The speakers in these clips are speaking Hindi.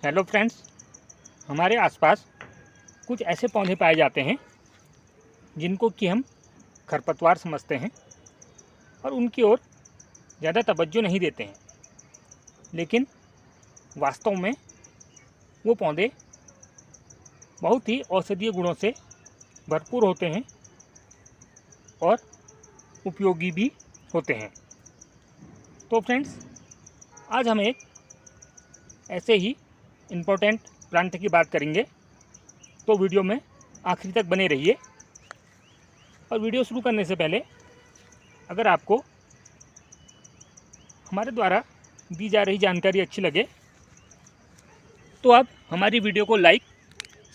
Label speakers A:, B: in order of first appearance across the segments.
A: हेलो फ्रेंड्स, हमारे आसपास कुछ ऐसे पौधे पाए जाते हैं जिनको कि हम खरपतवार समझते हैं और उनकी ओर ज़्यादा तवज्जो नहीं देते हैं, लेकिन वास्तव में वो पौधे बहुत ही औषधीय गुणों से भरपूर होते हैं और उपयोगी भी होते हैं। तो फ्रेंड्स, आज हम एक ऐसे ही इम्पोर्टेंट प्लांट की बात करेंगे, तो वीडियो में आखिरी तक बने रहिए। और वीडियो शुरू करने से पहले अगर आपको हमारे द्वारा दी जा रही जानकारी अच्छी लगे तो आप हमारी वीडियो को लाइक,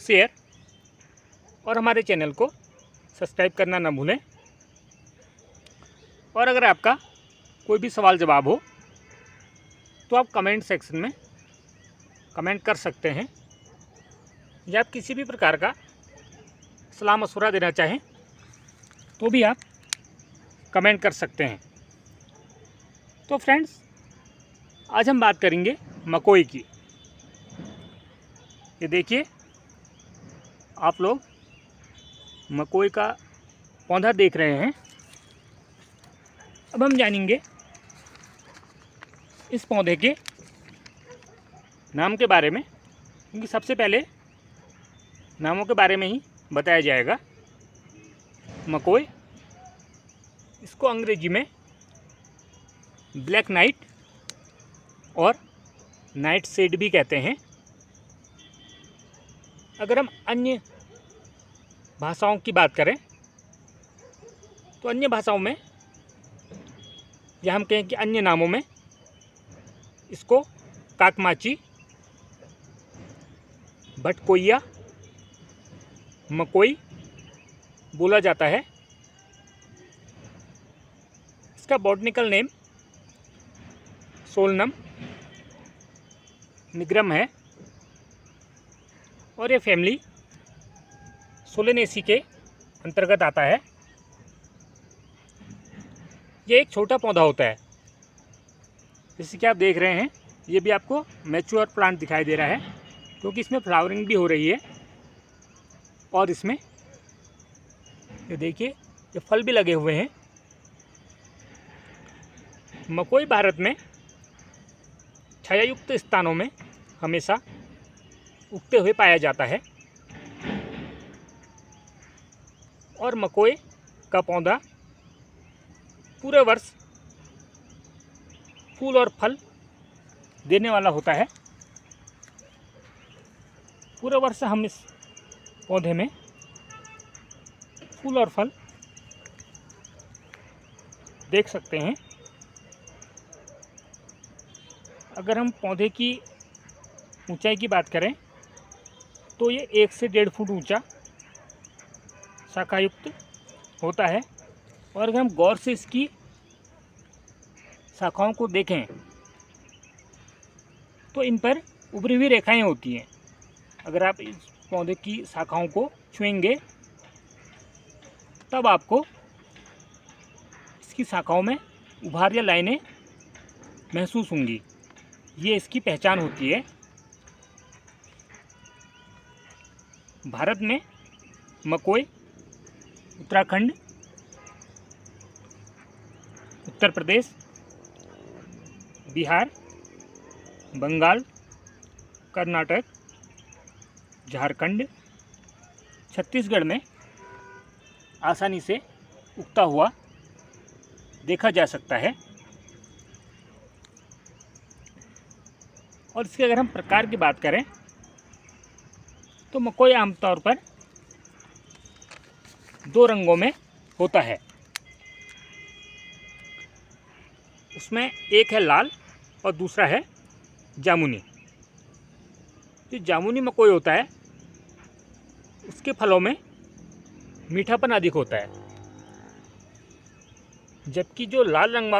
A: शेयर और हमारे चैनल को सब्सक्राइब करना न भूलें। और अगर आपका कोई भी सवाल जवाब हो तो आप कमेंट सेक्शन में कमेंट कर सकते हैं, या आप किसी भी प्रकार का सलाह मशवरा देना चाहें तो भी आप कमेंट कर सकते हैं। तो फ्रेंड्स, आज हम बात करेंगे मकोई की। ये देखिए, आप लोग मकोई का पौधा देख रहे हैं। अब हम जानेंगे इस पौधे के नाम के बारे में, क्योंकि सबसे पहले नामों के बारे में ही बताया जाएगा। मकोई, इसको अंग्रेजी में ब्लैक नाइट और नाइट शेड भी कहते हैं। अगर हम अन्य भाषाओं की बात करें तो अन्य भाषाओं में, या हम कहें कि अन्य नामों में, इसको काकमाची, भटकोइया, मकोई बोला जाता है। इसका बॉटनिकल नेम सोलनम निग्रम है और ये फैमिली सोलेनेसी के अंतर्गत आता है। ये एक छोटा पौधा होता है, जैसे कि आप देख रहे हैं। ये भी आपको मैच्योर प्लांट दिखाई दे रहा है, क्योंकि इसमें फ्लावरिंग भी हो रही है और इसमें ये देखिए, ये फल भी लगे हुए हैं। मकोई भारत में छायायुक्त स्थानों में हमेशा उगते हुए पाया जाता है और मकोई का पौधा पूरे वर्ष फूल और फल देने वाला होता है। पूरे वर्ष हम इस पौधे में फूल और फल देख सकते हैं। अगर हम पौधे की ऊंचाई की बात करें तो ये 1 से 1.5 फुट ऊंचा शाखायुक्त होता है। और अगर हम गौर से इसकी शाखाओं को देखें तो इन पर उभरी हुई रेखाएं होती हैं। अगर आप इस पौधे की शाखाओं को छुएंगे तब आपको इसकी शाखाओं में उभार या लाइनें महसूस होंगी। ये इसकी पहचान होती है। भारत में मकोई उत्तराखंड, उत्तर प्रदेश, बिहार, बंगाल, कर्नाटक, झारखंड, छत्तीसगढ़ में आसानी से उगता हुआ देखा जा सकता है। और इसके अगर हम प्रकार की बात करें तो मकोई आमतौर पर 2 रंगों में होता है। उसमें एक है लाल और दूसरा है जामुनी। जो जामुनी मकोई होता है उसके फलों में मीठापन अधिक होता है, जबकि जो लाल रंग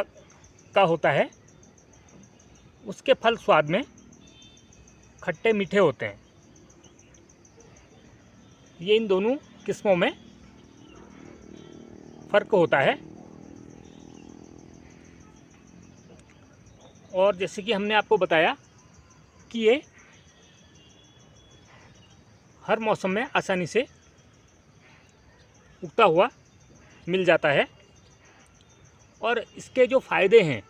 A: का होता है उसके फल स्वाद में खट्टे मीठे होते हैं। ये इन दोनों किस्मों में फ़र्क होता है। और जैसे कि हमने आपको बताया कि ये हर मौसम में आसानी से उगता हुआ मिल जाता है। और इसके जो फ़ायदे हैं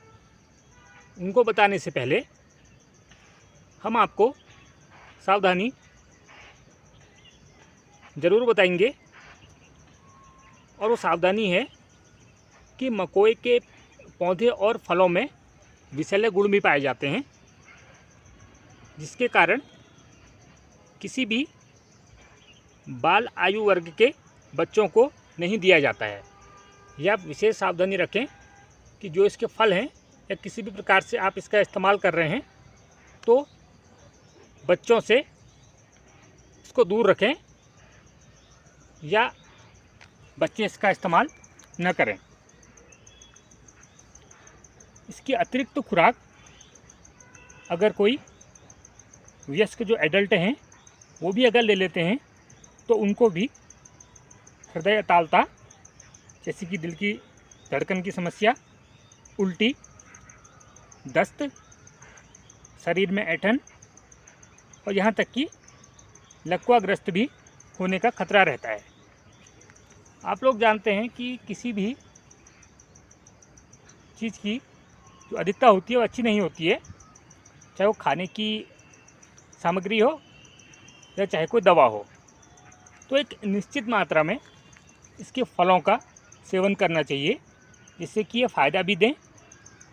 A: उनको बताने से पहले हम आपको सावधानी ज़रूर बताएंगे, और वो सावधानी है कि मकोई के पौधे और फलों में विषैले गुण भी पाए जाते हैं, जिसके कारण किसी भी बाल आयु वर्ग के बच्चों को नहीं दिया जाता है। यह आप विशेष सावधानी रखें कि जो इसके फल हैं या किसी भी प्रकार से आप इसका इस्तेमाल कर रहे हैं तो बच्चों से इसको दूर रखें या बच्चे इसका इस्तेमाल न करें। इसकी अतिरिक्त खुराक अगर कोई वयस्क जो एडल्ट हैं वो भी अगर ले लेते हैं तो उनको भी हृदय अतालता जैसे कि दिल की धड़कन की समस्या, उल्टी, दस्त, शरीर में ऐंठन और यहाँ तक कि लकवाग्रस्त भी होने का खतरा रहता है। आप लोग जानते हैं कि किसी भी चीज़ की जो अधिकता होती है वो अच्छी नहीं होती है, चाहे वो खाने की सामग्री हो या चाहे कोई दवा हो। तो एक निश्चित मात्रा में इसके फलों का सेवन करना चाहिए, जिससे कि ये फ़ायदा भी दें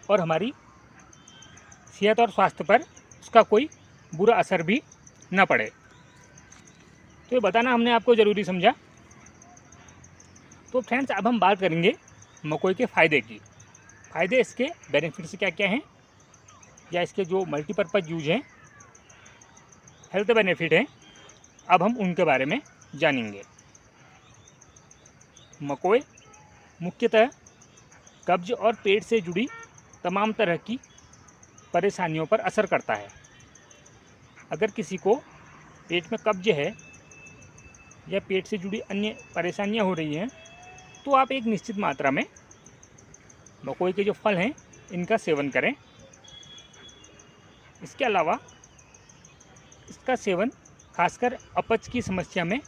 A: और हमारी सेहत और स्वास्थ्य पर उसका कोई बुरा असर भी न पड़े। तो ये बताना हमने आपको ज़रूरी समझा। तो फ्रेंड्स, अब हम बात करेंगे मकोई के फ़ायदे की। फ़ायदे इसके बेनिफिट्स क्या क्या हैं, या इसके जो मल्टीपर्पज़ यूज हैं, हेल्थ बेनिफिट हैं, अब हम उनके बारे में जानेंगे। मकोई मुख्यतः कब्ज और पेट से जुड़ी तमाम तरह की परेशानियों पर असर करता है। अगर किसी को पेट में कब्ज है या पेट से जुड़ी अन्य परेशानियां हो रही हैं तो आप एक निश्चित मात्रा में मकोई के जो फल हैं इनका सेवन करें। इसके अलावा इसका सेवन खासकर अपच की समस्या में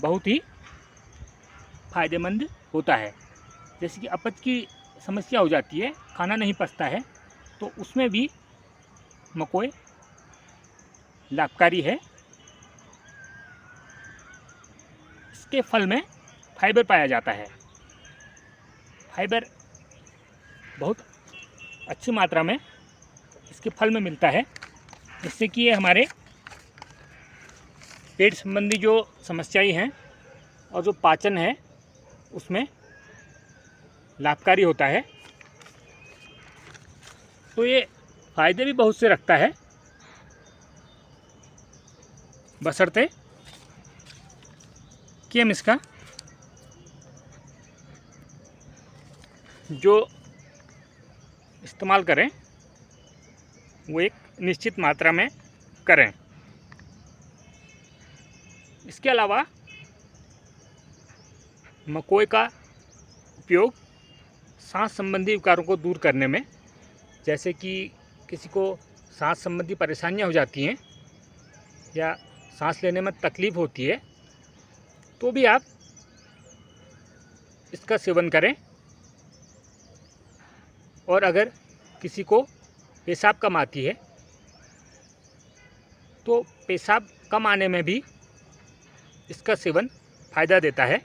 A: बहुत ही फ़ायदेमंद होता है। जैसे कि अपच की समस्या हो जाती है, खाना नहीं पचता है, तो उसमें भी मकोई लाभकारी है। इसके फल में फाइबर पाया जाता है। फाइबर बहुत अच्छी मात्रा में इसके फल में मिलता है, जिससे कि ये हमारे पेट संबंधी जो समस्याएं हैं और जो पाचन है उसमें लाभकारी होता है। तो ये फ़ायदे भी बहुत से रखता है, बशर्ते कि हम इसका जो इस्तेमाल करें वो एक निश्चित मात्रा में करें। इसके अलावा मकोई का उपयोग सांस संबंधी विकारों को दूर करने में, जैसे कि किसी को सांस संबंधी परेशानियां हो जाती हैं या सांस लेने में तकलीफ़ होती है, तो भी आप इसका सेवन करें। और अगर किसी को पेशाब कम आती है तो पेशाब कम आने में भी इसका सेवन फ़ायदा देता है।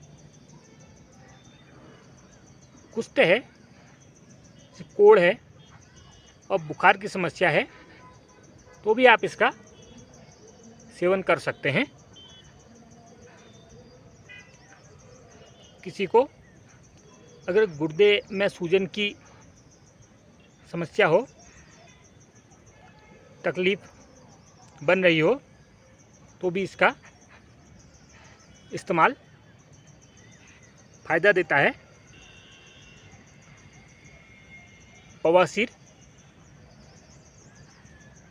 A: कुष्ठ है, कोढ़ है और बुखार की समस्या है तो भी आप इसका सेवन कर सकते हैं। किसी को अगर गुर्दे में सूजन की समस्या हो, तकलीफ़ बन रही हो, तो भी इसका इस्तेमाल फ़ायदा देता है। बवासीर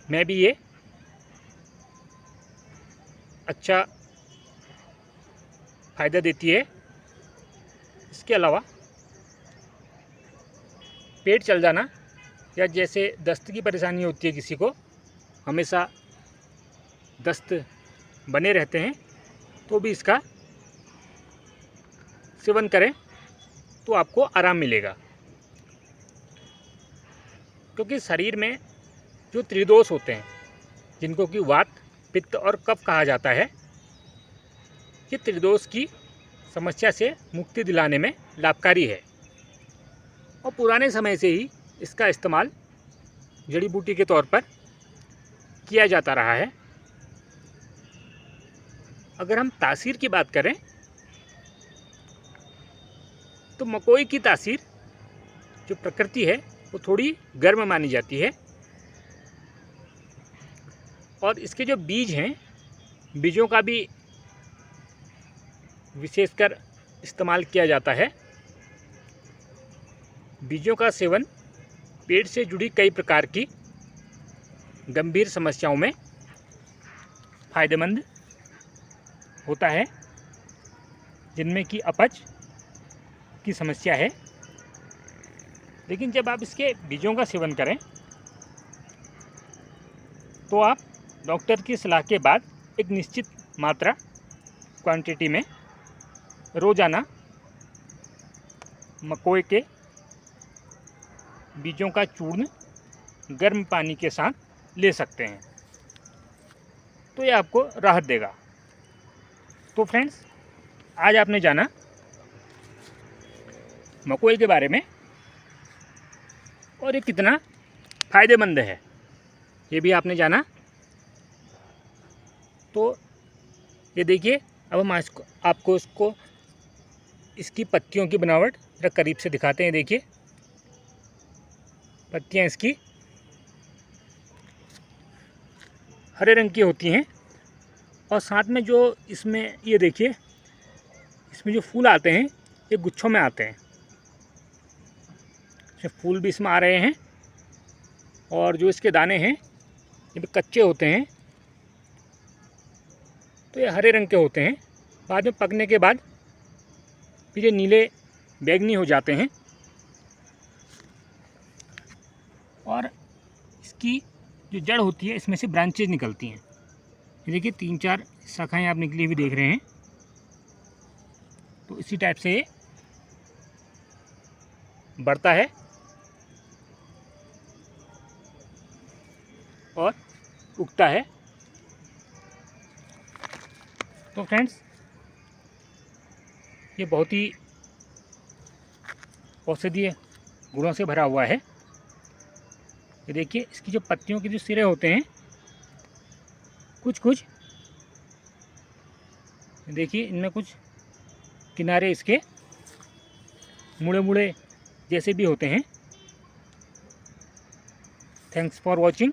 A: में भी ये अच्छा फ़ायदा देती है। इसके अलावा पेट चल जाना या जैसे दस्त की परेशानी होती है, किसी को हमेशा दस्त बने रहते हैं, तो भी इसका सेवन करें तो आपको आराम मिलेगा। क्योंकि शरीर में जो त्रिदोष होते हैं, जिनको कि वात, पित्त और कफ कहा जाता है, ये त्रिदोष की समस्या से मुक्ति दिलाने में लाभकारी है। और पुराने समय से ही इसका इस्तेमाल जड़ी बूटी के तौर पर किया जाता रहा है। अगर हम तासीर की बात करें तो मकोई की तासीर जो प्रकृति है वो थोड़ी गर्म मानी जाती है। और इसके जो बीज हैं, बीजों का भी विशेषकर इस्तेमाल किया जाता है। बीजों का सेवन पेट से जुड़ी कई प्रकार की गंभीर समस्याओं में फायदेमंद होता है, जिनमें कि अपच की समस्या है। लेकिन जब आप इसके बीजों का सेवन करें तो आप डॉक्टर की सलाह के बाद एक निश्चित मात्रा क्वांटिटी में रोज़ाना मकोई के बीजों का चूर्ण गर्म पानी के साथ ले सकते हैं, तो ये आपको राहत देगा। तो फ्रेंड्स, आज आपने जाना मकोई के बारे में और ये कितना फ़ायदेमंद है, ये भी आपने जाना। तो ये देखिए, अब हम आपको इसकी पत्तियों की बनावट जरा करीब से दिखाते हैं। देखिए, पत्तियां इसकी हरे रंग की होती हैं और साथ में जो इसमें ये देखिए, इसमें जो फूल आते हैं ये गुच्छों में आते हैं। फूल भी इसमें आ रहे हैं और जो इसके दाने हैं ये भी कच्चे होते हैं, तो ये हरे रंग के होते हैं। बाद में पकने के बाद फिर ये नीले बैंगनी हो जाते हैं और इसकी जो जड़ होती है इसमें से ब्रांचेज निकलती हैं। ये देखिए 3-4 शाखाएं आप निकली हुई देख रहे हैं। तो इसी टाइप से ये बढ़ता है और उगता है। तो फ्रेंड्स, ये बहुत ही औषधीय गुणों से भरा हुआ है। ये देखिए, इसकी जो पत्तियों के जो सिरे होते हैं कुछ देखिए, इनमें कुछ किनारे इसके मुड़े मुड़े जैसे भी होते हैं। Thanks for watching.